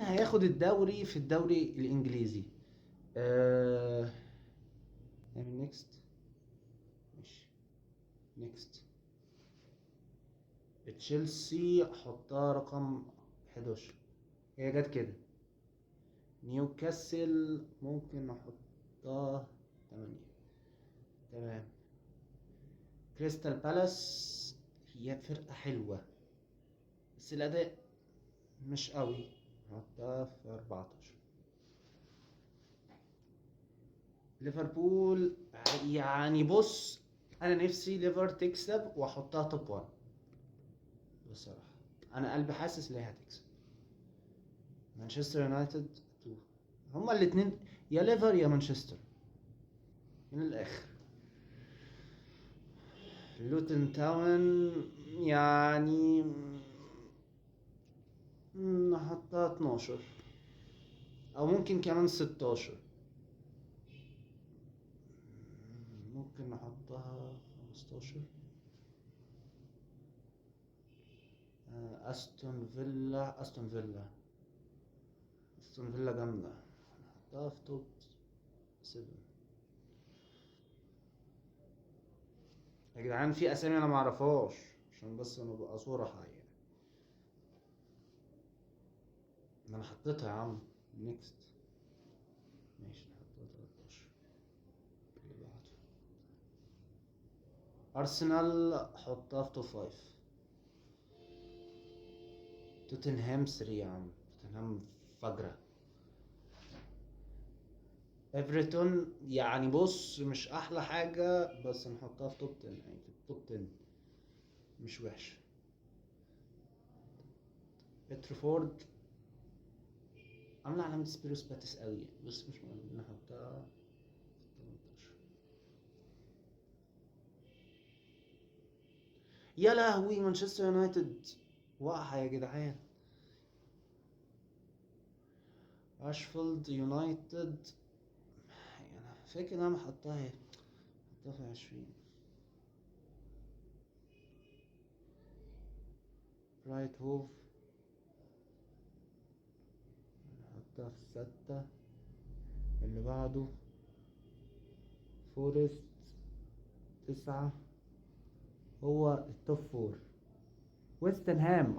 هياخد الدوري في الدوري الانجليزي. آه... نعمل نيكست. ماشي، نيكست. تشيلسي احطها رقم 11. هي جت كده. نيوكاسل ممكن احطها 8. تمام. كريستال بالاس هي فرقة حلوة بس الأداء مش قوي. احطها في 14. ليفربول يعني بص، انا نفسي ليفر تكسب واحطها توب 1 بصراحة. انا قلبي حاسس ان هي هتكسب. مانشستر يونايتد 2. هما الاتنين يا ليفر يا مانشستر من الاخر. لوتن تاون يعني نحطها 12 او ممكن كمان 16. ممكن نحطها 15. استون فيلا جامدة. نحطها في توب 7. يا جدعان في اسامي انا معرفهاش عشان بس نبقى صراحة يعني. ما انا حطيتها يا عم. نيكست. ماشي نحطها 13. اللي بعده ارسنال حطها في توب 5. توتنهام 3 يا عم. توتنهام فجرة. ايفرتون يعني بص مش احلى حاجة بس نحطها في توب 10 يعني في التوب 10. مش وحش. بيترفورد عاملة علامة سبيروس باتس قوي بس مش مهم نحطها في 18. يا لهوي مانشستر يونايتد واقعة يا جدعان. اشفيلد يونايتد انا فاكر ان انا محطها في 20. برايت هوف نحطها في 6. اللي بعده فورست 9. هو التوب 4. ويستنهام